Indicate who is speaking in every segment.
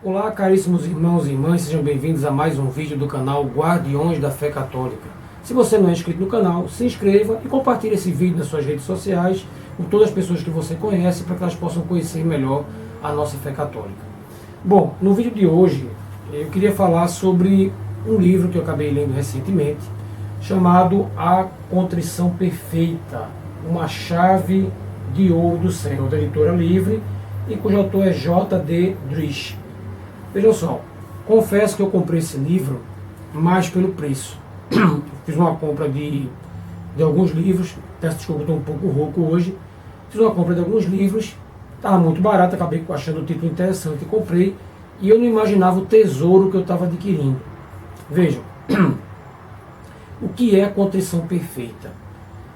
Speaker 1: Olá, caríssimos irmãos e irmãs, sejam bem-vindos a mais um vídeo do canal Guardiões da Fé Católica. Se você não é inscrito no canal, se inscreva e compartilhe esse vídeo nas suas redes sociais com todas as pessoas que você conhece para que elas possam conhecer melhor a nossa fé católica. Bom, no vídeo de hoje eu queria falar sobre um livro que eu acabei lendo recentemente, chamado A Contrição Perfeita, uma chave de ouro do céu, da editora Livre, e cujo autor é J.D. Drish. Vejam só, confesso que eu comprei esse livro mais pelo preço. Fiz uma compra de alguns livros, peço desculpa, estou um pouco rouco hoje. Fiz uma compra de alguns livros, estava muito barato, acabei achando o título interessante e comprei, e eu não imaginava o tesouro que eu estava adquirindo. Vejam, o que é a contrição perfeita?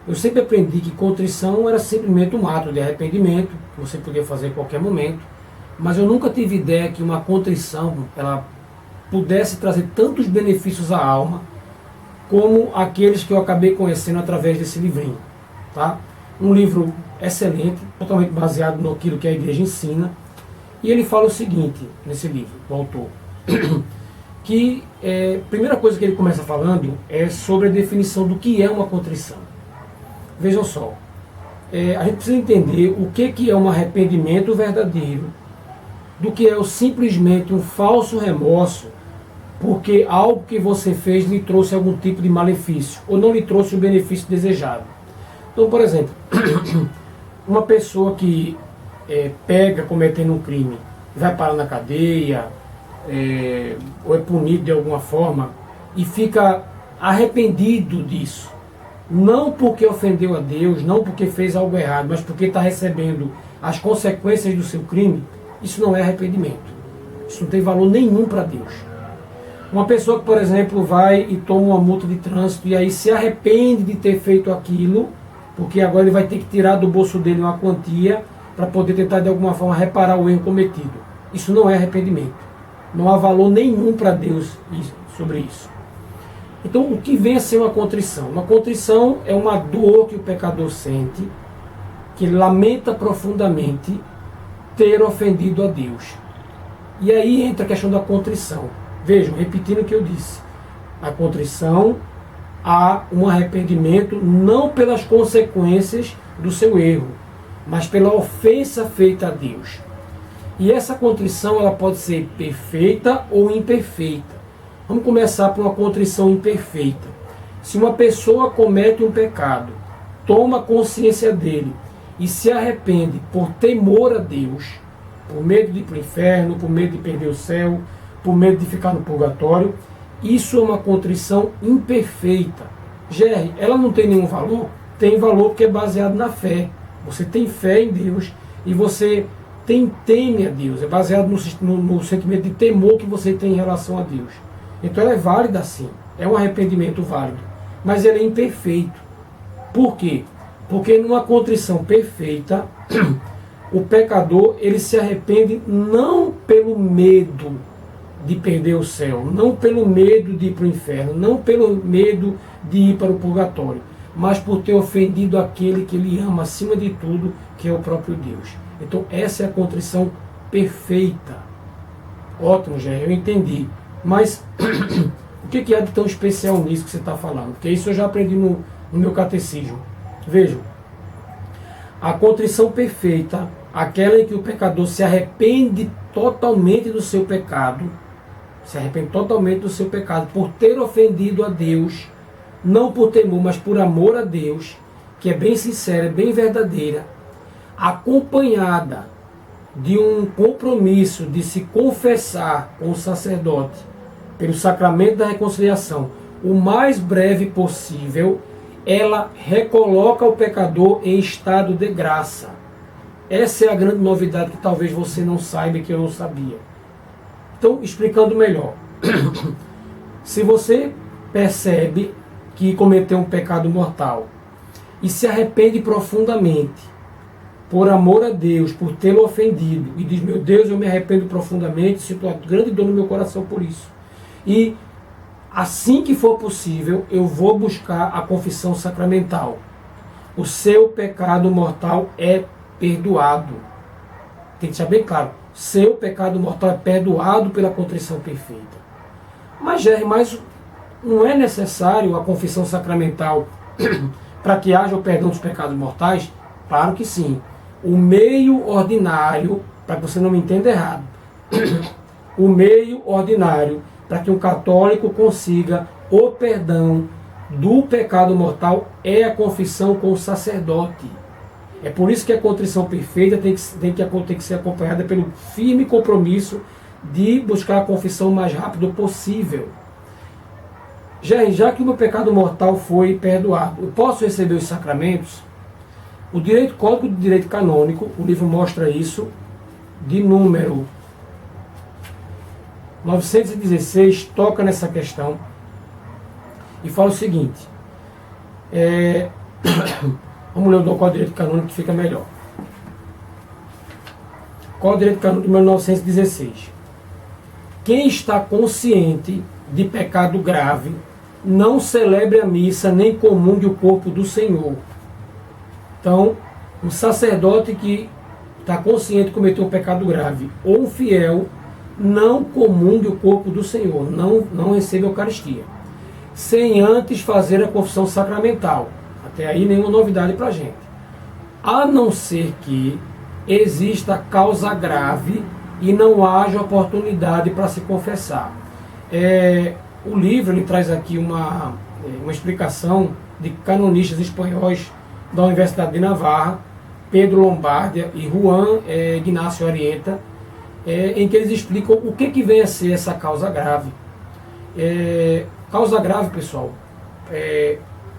Speaker 1: Eu sempre aprendi que contrição era simplesmente um ato de arrependimento, que você podia fazer em qualquer momento, mas eu nunca tive ideia que uma contrição ela pudesse trazer tantos benefícios à alma como aqueles que eu acabei conhecendo através desse livrinho. Tá? Um livro excelente, totalmente baseado naquilo que a igreja ensina, e ele fala o seguinte, nesse livro, do autor, que a primeira coisa que ele começa falando é sobre a definição do que é uma contrição. Vejam só, a gente precisa entender o que é um arrependimento verdadeiro, do que é simplesmente um falso remorso, porque algo que você fez lhe trouxe algum tipo de malefício, ou não lhe trouxe o benefício desejado. Então, por exemplo, uma pessoa que pega cometendo um crime, vai parar na cadeia, ou é punido de alguma forma, e fica arrependido disso, não porque ofendeu a Deus, não porque fez algo errado, mas porque está recebendo as consequências do seu crime, isso não é arrependimento. Isso não tem valor nenhum para Deus. Uma pessoa que, por exemplo, vai e toma uma multa de trânsito e aí se arrepende de ter feito aquilo, porque agora ele vai ter que tirar do bolso dele uma quantia para poder tentar de alguma forma reparar o erro cometido. Isso não é arrependimento. Não há valor nenhum para Deus sobre isso. Então, o que vem a ser uma contrição? Uma contrição é uma dor que o pecador sente, que ele lamenta profundamente ter ofendido a Deus. E aí entra a questão da contrição. Vejam, repetindo o que eu disse. A contrição há um arrependimento não pelas consequências do seu erro, mas pela ofensa feita a Deus. E essa contrição ela pode ser perfeita ou imperfeita. Vamos começar por uma contrição imperfeita. Se uma pessoa comete um pecado, toma consciência dele e se arrepende por temor a Deus, por medo de ir para o inferno, por medo de perder o céu, por medo de ficar no purgatório, isso é uma contrição imperfeita. Jerry, ela não tem nenhum valor? Tem valor porque é baseado na fé. Você tem fé em Deus e você teme a Deus. É baseado no sentimento de temor que você tem em relação a Deus. Então ela é válida sim, é um arrependimento válido, mas ele é imperfeito. Por quê? Porque numa contrição perfeita, o pecador ele se arrepende não pelo medo de perder o céu, não pelo medo de ir para o inferno, não pelo medo de ir para o purgatório, mas por ter ofendido aquele que ele ama acima de tudo, que é o próprio Deus. Então essa é a contrição perfeita. Ótimo, Jair, eu entendi. Mas o que há de tão especial nisso que você está falando? Porque isso eu já aprendi no meu catecismo. Vejam, a contrição perfeita, aquela em que o pecador se arrepende totalmente do seu pecado, por ter ofendido a Deus, não por temor, mas por amor a Deus, que é bem sincera, bem verdadeira, acompanhada de um compromisso de se confessar com o sacerdote pelo sacramento da reconciliação o mais breve possível, ela recoloca o pecador em estado de graça. Essa é a grande novidade que talvez você não saiba e que eu não sabia. Então, explicando melhor, se você percebe que cometeu um pecado mortal e se arrepende profundamente, por amor a Deus, por tê-lo ofendido, e diz, meu Deus, eu me arrependo profundamente, sinto uma grande dor no meu coração por isso. E assim que for possível, eu vou buscar a confissão sacramental. O seu pecado mortal é perdoado. Tem que ser bem claro, seu pecado mortal é perdoado pela contrição perfeita. Mas, Jerry, mas não é necessário a confissão sacramental para que haja o perdão dos pecados mortais? Claro que sim. O meio ordinário, para que você não me entenda errado, o meio ordinário para que um católico consiga o perdão do pecado mortal é a confissão com o sacerdote. É por isso que a contrição perfeita tem que ser acompanhada pelo firme compromisso de buscar a confissão o mais rápido possível. Já que o meu pecado mortal foi perdoado, eu posso receber os sacramentos? O Código de Direito Canônico, o livro mostra isso, de número 916, toca nessa questão e fala o seguinte, vamos ler o Código de Direito Canônico que fica melhor. Código de Direito Canônico número 916. Quem está consciente de pecado grave, não celebre a missa nem comungue o corpo do Senhor. Então, um sacerdote que está consciente de cometer um pecado grave, ou um fiel, não comungue o corpo do Senhor, não receba a Eucaristia, sem antes fazer a confissão sacramental. Até aí nenhuma novidade para a gente. A não ser que exista causa grave e não haja oportunidade para se confessar. O livro ele traz aqui uma explicação de canonistas espanhóis da Universidade de Navarra, Pedro Lombardia e Juan Ignacio Arieta, em que eles explicam o que vem a ser essa causa grave. Causa grave, pessoal,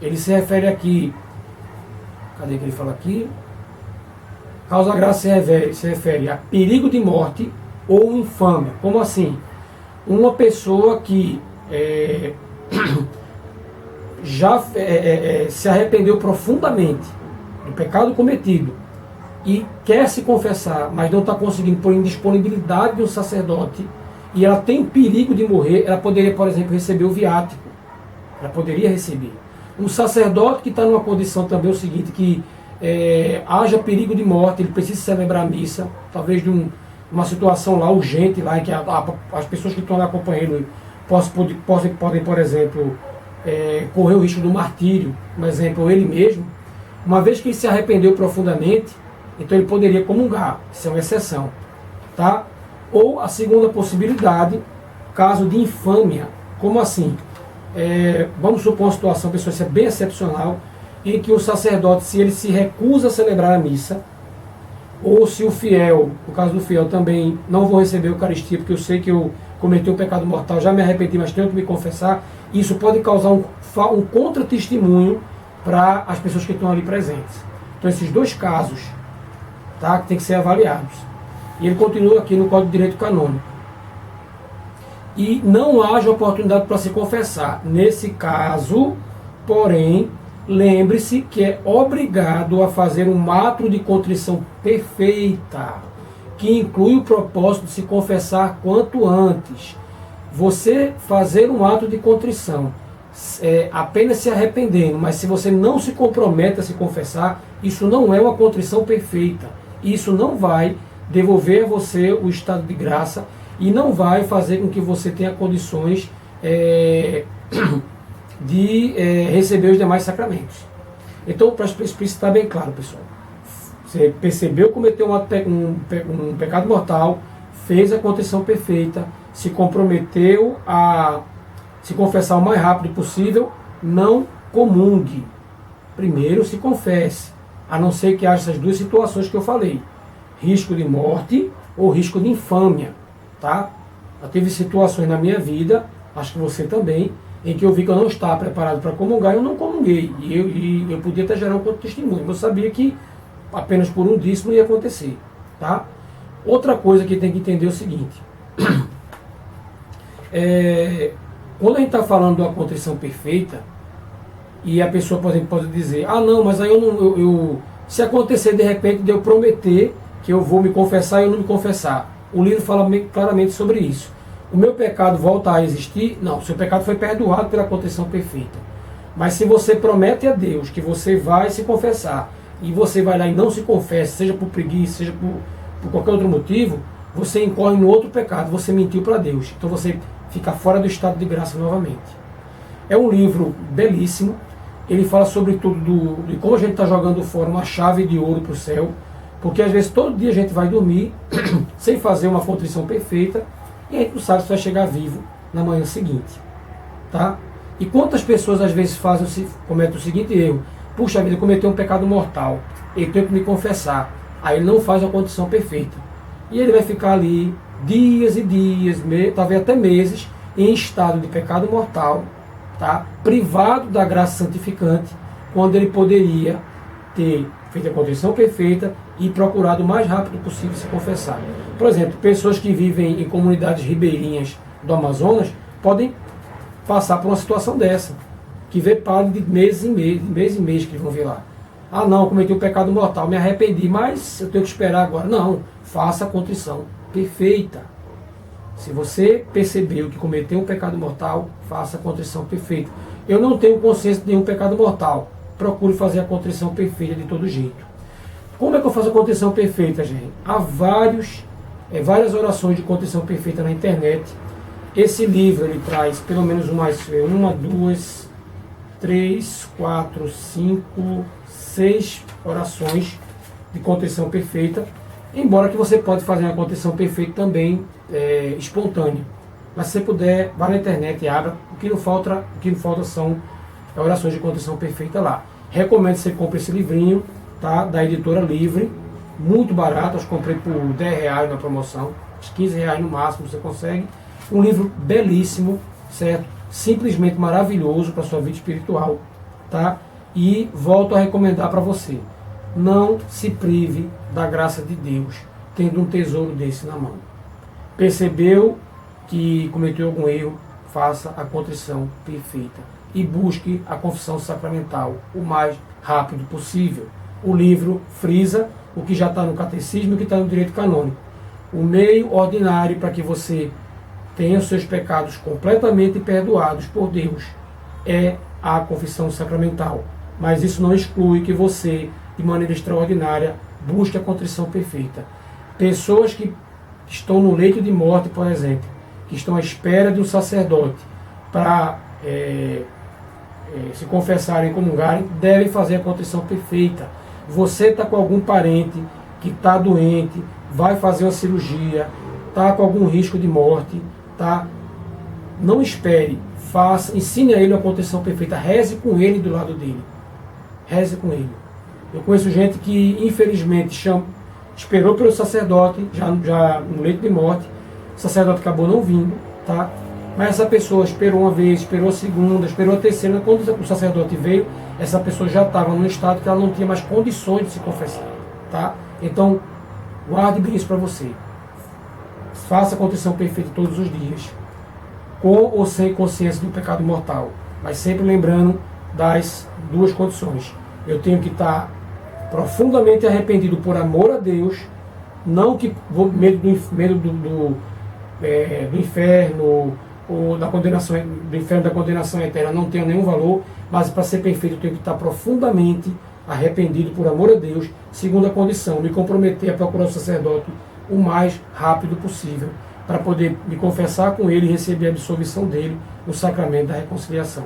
Speaker 1: ele se refere aqui, cadê que ele fala aqui? Causa grave se refere a perigo de morte ou infâmia. Como assim? Uma pessoa que já se arrependeu profundamente do pecado cometido e quer se confessar, mas não está conseguindo por indisponibilidade de um sacerdote, e ela tem perigo de morrer, ela poderia, por exemplo, receber o viático. Ela poderia receber. Um sacerdote que está numa condição também o seguinte, que haja perigo de morte, ele precisa celebrar a missa, talvez de uma situação lá urgente, lá em que as pessoas que estão lá acompanhando podem, por exemplo, correr o risco do martírio, por exemplo, ele mesmo. Uma vez que ele se arrependeu profundamente, então ele poderia comungar, isso é uma exceção, tá? Ou a segunda possibilidade, caso de infâmia. Como assim? Vamos supor uma situação, pessoal, isso é bem excepcional, em que o sacerdote, se ele se recusa a celebrar a missa, ou se o fiel, no caso do fiel também, não vou receber a Eucaristia, porque eu sei que eu cometi um pecado mortal, já me arrependi, mas tenho que me confessar, isso pode causar um contra-testemunho para as pessoas que estão ali presentes. Então esses dois casos, tá, que tem que ser avaliados. E ele continua aqui no Código de Direito Canônico. E não haja oportunidade para se confessar. Nesse caso, porém, lembre-se que é obrigado a fazer um ato de contrição perfeita, que inclui o propósito de se confessar quanto antes. Você fazer um ato de contrição, apenas se arrependendo, mas se você não se compromete a se confessar, isso não é uma contrição perfeita. Isso não vai devolver a você o estado de graça e não vai fazer com que você tenha condições de receber os demais sacramentos. Então, para explicitar bem claro, pessoal, você percebeu que cometeu um pecado mortal, fez a contrição perfeita, se comprometeu a se confessar o mais rápido possível, não comungue. Primeiro se confesse, a não ser que haja essas duas situações que eu falei, risco de morte ou risco de infâmia, tá? Já teve situações na minha vida, acho que você também, em que eu vi que eu não estava preparado para comungar e eu não comunguei. E eu podia até gerar um contra-testemunho. Eu sabia que apenas por um disso não ia acontecer. Tá? Outra coisa que tem que entender é o seguinte. Quando a gente está falando de uma contrição perfeita, e a pessoa, por exemplo, pode dizer, não, mas aí se acontecer de repente de eu prometer que eu vou me confessar e eu não me confessar. O livro fala claramente sobre isso. O meu pecado volta a existir? Não, o seu pecado foi perdoado pela contrição perfeita. Mas se você promete a Deus que você vai se confessar, e você vai lá e não se confessa, seja por preguiça, seja por qualquer outro motivo, você incorre no outro pecado, você mentiu para Deus. Então você fica fora do estado de graça novamente. É um livro belíssimo. Ele fala sobretudo de como a gente está jogando fora uma chave de ouro para o céu, porque às vezes todo dia a gente vai dormir sem fazer uma contrição perfeita e a gente não sabe se vai chegar vivo na manhã seguinte. Tá? E quantas pessoas às vezes cometem o seguinte erro: puxa vida, cometeu um pecado mortal, ele tem que me confessar. Aí ele não faz a condição perfeita. E ele vai ficar ali dias e dias, talvez até meses, em estado de pecado mortal, tá? Privado da graça santificante, quando ele poderia ter feito a contrição perfeita e procurado o mais rápido possível se confessar. Por exemplo, pessoas que vivem em comunidades ribeirinhas do Amazonas podem passar por uma situação dessa, que vê padre de mês em mês que vão vir lá. Ah não, cometi um pecado mortal, me arrependi, mas eu tenho que esperar agora. Não, faça a contrição perfeita. Se você percebeu que cometeu um pecado mortal, faça a contrição perfeita. Eu não tenho consciência de nenhum pecado mortal. Procure fazer a contrição perfeita de todo jeito. Como é que eu faço a contrição perfeita, gente? Há várias orações de contrição perfeita na internet. Esse livro ele traz pelo menos uma, duas, três, quatro, cinco, 6 orações de contrição perfeita, embora que você pode fazer uma contrição perfeita também espontânea. Mas se você puder, vá na internet e abra. O que não falta são orações de contrição perfeita lá. Recomendo que você compre esse livrinho, tá? Da Editora Livre, muito barato, acho que comprei por R$10 na promoção, R$15 no máximo você consegue. Um livro belíssimo, certo? Simplesmente maravilhoso para a sua vida espiritual, tá? E volto a recomendar para você: não se prive da graça de Deus tendo um tesouro desse na mão. Percebeu que cometeu algum erro, faça a contrição perfeita e busque a confissão sacramental o mais rápido possível. O livro frisa o que já está no catecismo e o que está no direito canônico. O meio ordinário para que você tenha os seus pecados completamente perdoados por Deus é a confissão sacramental. Mas isso não exclui que você, de maneira extraordinária, busque a contrição perfeita. Pessoas que estão no leito de morte, por exemplo, que estão à espera de um sacerdote para se confessarem e comungarem, devem fazer a contrição perfeita. Você está com algum parente que está doente, vai fazer uma cirurgia, está com algum risco de morte, tá? Não espere, ensine a ele a contrição perfeita, reze com ele do lado dele. Reze com ele. Eu conheço gente que, infelizmente, esperou pelo sacerdote, já no leito de morte, o sacerdote acabou não vindo, tá? Mas essa pessoa esperou uma vez, esperou a segunda, esperou a terceira. Quando o sacerdote veio, essa pessoa já estava num estado que ela não tinha mais condições de se confessar, tá? Então, guarde bem isso para você. Faça a contrição perfeita todos os dias, com ou sem consciência do pecado mortal, mas sempre lembrando das duas condições. Eu tenho que estar profundamente arrependido por amor a Deus, não que medo do inferno ou da condenação, do inferno da condenação eterna não tenha nenhum valor, mas para ser perfeito eu tenho que estar profundamente arrependido por amor a Deus. Segunda condição, me comprometer a procurar o sacerdote o mais rápido possível, para poder me confessar com ele e receber a absolvição dele no sacramento da reconciliação.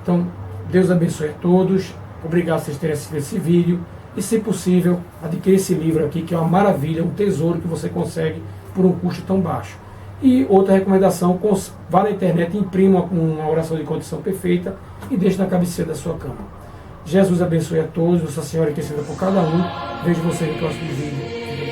Speaker 1: Então, Deus abençoe a todos. Obrigado por vocês terem assistido esse vídeo. E, se possível, adquira esse livro aqui, que é uma maravilha, um tesouro que você consegue por um custo tão baixo. E outra recomendação, vá na internet, imprima uma oração de condição perfeita e deixe na cabeceira da sua cama. Jesus abençoe a todos, Nossa Senhora interceda por cada um. Vejo você no próximo vídeo.